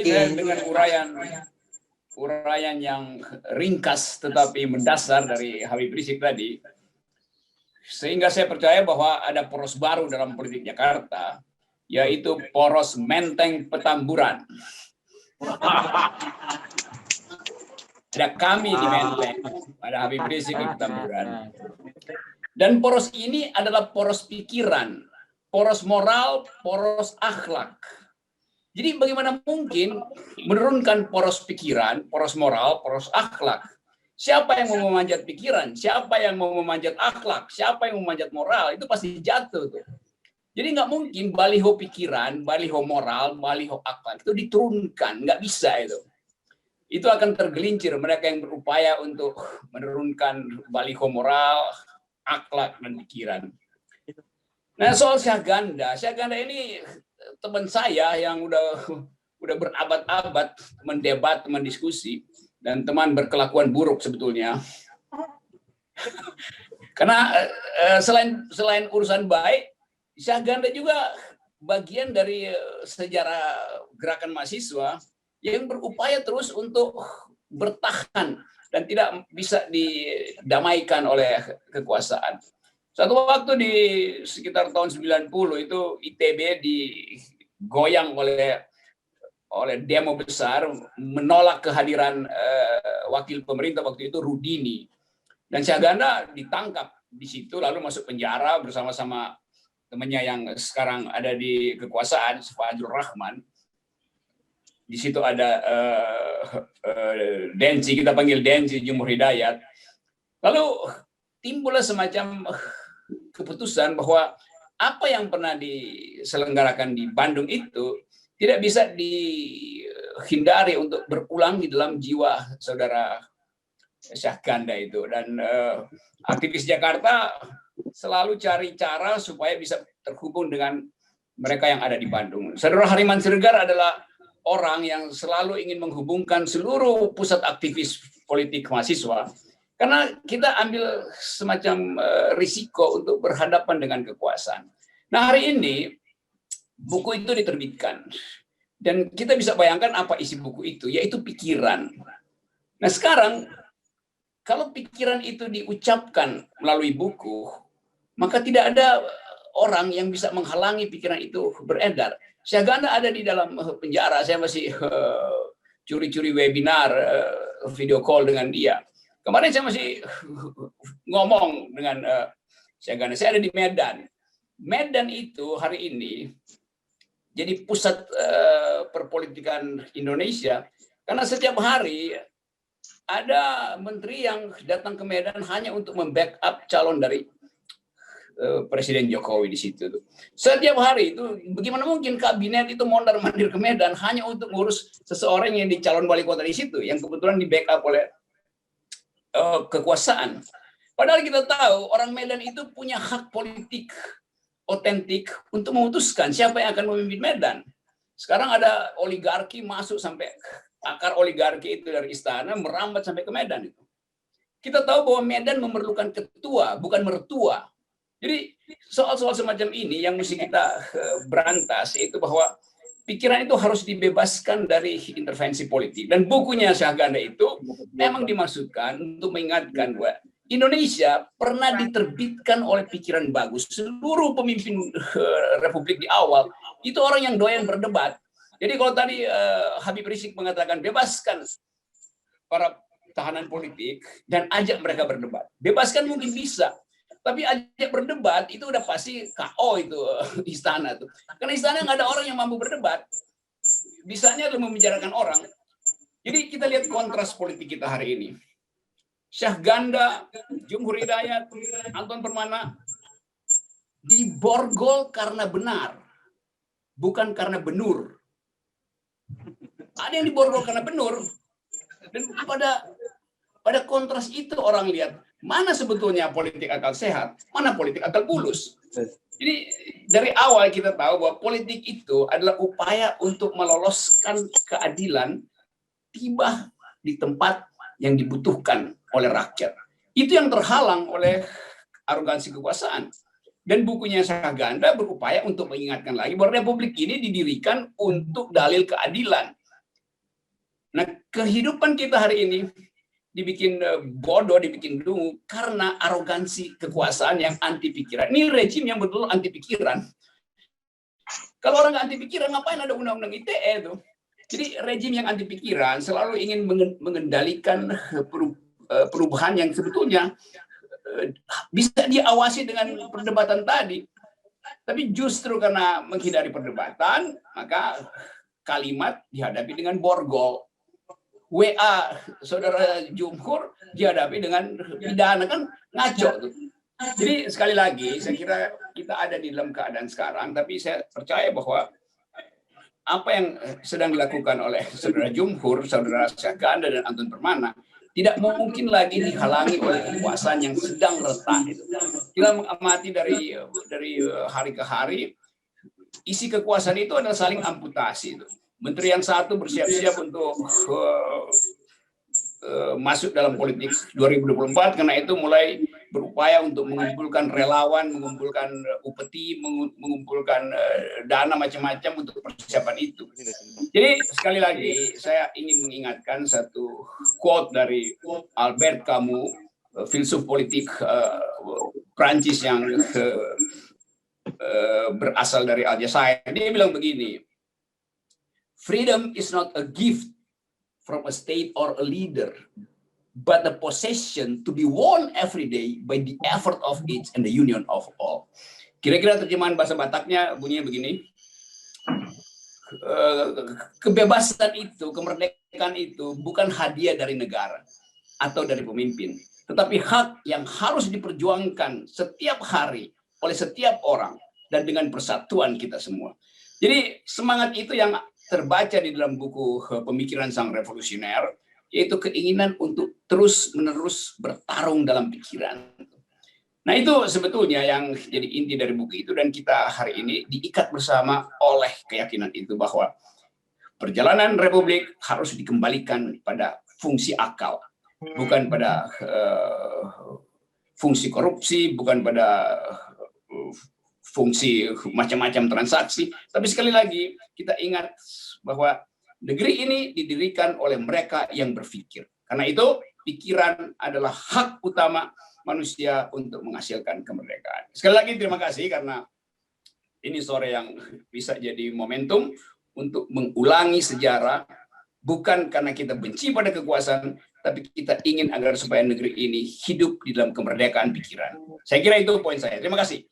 saya dengan uraian yang ringkas tetapi mendasar dari Habib Rizik tadi, sehingga saya percaya bahwa ada poros baru dalam politik Jakarta, yaitu poros Menteng Petamburan. Ada kami di Menteng, ada Habib Rizik di Petamburan. Dan poros ini adalah poros pikiran, poros moral, poros akhlak. Jadi bagaimana mungkin menurunkan poros pikiran, poros moral, poros akhlak? Siapa yang mau memanjat pikiran? Siapa yang mau memanjat akhlak? Siapa yang mau memanjat moral? Itu pasti jatuh tuh. Jadi nggak mungkin baliho pikiran, baliho moral, baliho akhlak itu diturunkan, nggak bisa itu. Itu akan tergelincir mereka yang berupaya untuk menurunkan baliho moral, akhlak dan pikiran. Nah, soal Syahganda ini teman saya yang udah berabad-abad mendebat, mendiskusi, dan teman berkelakuan buruk sebetulnya. Karena selain urusan baik, Syahganda juga bagian dari sejarah gerakan mahasiswa yang berupaya terus untuk bertahan dan tidak bisa didamaikan oleh kekuasaan. Satu waktu di sekitar tahun 90 itu ITB digoyang oleh demo besar menolak kehadiran wakil pemerintah waktu itu Rudini. Dan Syahganda ditangkap di situ lalu masuk penjara bersama-sama temannya yang sekarang ada di kekuasaan, Fajrul Rahman. Di situ ada Denci, kita panggil Denci, Jumhur Hidayat. Lalu timbullah semacam keputusan bahwa apa yang pernah diselenggarakan di Bandung itu tidak bisa dihindari untuk berulang di dalam jiwa saudara Syahganda itu. Dan aktivis Jakarta selalu cari cara supaya bisa terhubung dengan mereka yang ada di Bandung. Saudara Hariman Siregar adalah orang yang selalu ingin menghubungkan seluruh pusat aktivis politik mahasiswa. Karena kita ambil semacam risiko untuk berhadapan dengan kekuasaan. Nah, hari ini buku itu diterbitkan. Dan kita bisa bayangkan apa isi buku itu, yaitu pikiran. Nah, sekarang kalau pikiran itu diucapkan melalui buku, maka tidak ada orang yang bisa menghalangi pikiran itu beredar. Syahganda ada di dalam penjara, saya masih curi-curi webinar, video call dengan dia. Kemarin saya masih ngomong dengan Syahganda, saya ada di Medan. Medan itu hari ini jadi pusat perpolitikan Indonesia, karena setiap hari ada menteri yang datang ke Medan hanya untuk membackup calon dari Presiden Jokowi di situ. Setiap hari itu, bagaimana mungkin kabinet itu mondar-mandir ke Medan hanya untuk ngurus seseorang yang di calon wali kota di situ, yang kebetulan di backup oleh kekuasaan. Padahal kita tahu orang Medan itu punya hak politik otentik untuk memutuskan siapa yang akan memimpin Medan. Sekarang ada oligarki masuk sampai akar oligarki itu dari istana merambat sampai ke Medan itu. Kita tahu bahwa Medan memerlukan ketua, bukan mertua. Jadi soal-soal semacam ini yang mesti kita berantas, yaitu bahwa pikiran itu harus dibebaskan dari intervensi politik. Dan bukunya Syahganda itu memang dimaksudkan untuk mengingatkan bahwa Indonesia pernah diterbitkan oleh pikiran bagus. Seluruh pemimpin republik di awal itu orang yang doyan berdebat. Jadi kalau tadi Habib Rizik mengatakan bebaskan para tahanan politik dan ajak mereka berdebat. Bebaskan mungkin bisa. Tapi ajak berdebat itu udah pasti KO itu istana tuh. Karena istana nggak ada orang yang mampu berdebat. Bisanya adalah membicarakan orang. Jadi kita lihat kontras politik kita hari ini. Syahganda, Jumhur Hidayat, Anton Permana diborgol karena benar, bukan karena benur. Ada yang diborgol karena benur. Dan pada kontras itu orang lihat mana sebetulnya politik akal sehat, mana politik akal bulus. Jadi dari awal kita tahu bahwa politik itu adalah upaya untuk meloloskan keadilan tiba di tempat yang dibutuhkan oleh rakyat. Itu yang terhalang oleh arogansi kekuasaan. Dan bukunya Syahganda berupaya untuk mengingatkan lagi bahwa republik ini didirikan untuk dalil keadilan. Nah, kehidupan kita hari ini dibikin bodoh, dibikin dungu karena arogansi kekuasaan yang anti pikiran. Ini rejim yang betul anti pikiran. Kalau orang nggak anti pikiran, ngapain ada undang-undang ITE itu? Jadi rejim yang anti pikiran selalu ingin mengendalikan perubahan yang sebetulnya bisa diawasi dengan perdebatan tadi. Tapi justru karena menghindari perdebatan, maka kalimat dihadapi dengan borgol. WA saudara Jumhur dihadapi dengan pidana, kan ngaco tuh. Jadi sekali lagi saya kira kita ada di dalam keadaan sekarang, tapi saya percaya bahwa apa yang sedang dilakukan oleh saudara Jumhur, saudara Syahganda dan Anton Permana tidak mungkin lagi dihalangi oleh kekuasaan yang sedang retak itu. Kita mengamati dari hari ke hari, isi kekuasaan itu adalah saling amputasi itu. Menteri yang satu bersiap-siap untuk masuk dalam politik 2024, karena itu mulai berupaya untuk mengumpulkan relawan, mengumpulkan upeti, mengumpulkan dana macam-macam untuk persiapan itu. Jadi sekali lagi saya ingin mengingatkan satu quote dari Albert Camus, filsuf politik Prancis yang berasal dari Aljazair. Dia bilang begini, freedom is not a gift from a state or a leader, but the possession to be won every day by the effort of each and the union of all. Kira-kira terjemahan bahasa Bataknya bunyinya begini, kebebasan itu, kemerdekaan itu bukan hadiah dari negara atau dari pemimpin, tetapi hak yang harus diperjuangkan setiap hari oleh setiap orang dan dengan persatuan kita semua. Jadi semangat itu yang terbaca di dalam buku Pemikiran Sang Revolusioner, yaitu keinginan untuk terus-menerus bertarung dalam pikiran. Nah itu sebetulnya yang jadi inti dari buku itu, dan kita hari ini diikat bersama oleh keyakinan itu bahwa perjalanan Republik harus dikembalikan pada fungsi akal, bukan pada fungsi korupsi, bukan pada fungsi macam-macam transaksi. Tapi sekali lagi kita ingat bahwa negeri ini didirikan oleh mereka yang berpikir. Karena itu pikiran adalah hak utama manusia untuk menghasilkan kemerdekaan. Sekali lagi terima kasih, karena ini sore yang bisa jadi momentum untuk mengulangi sejarah, bukan karena kita benci pada kekuasaan, tapi kita ingin agar supaya negeri ini hidup di dalam kemerdekaan pikiran. Saya kira itu poin saya. Terima kasih.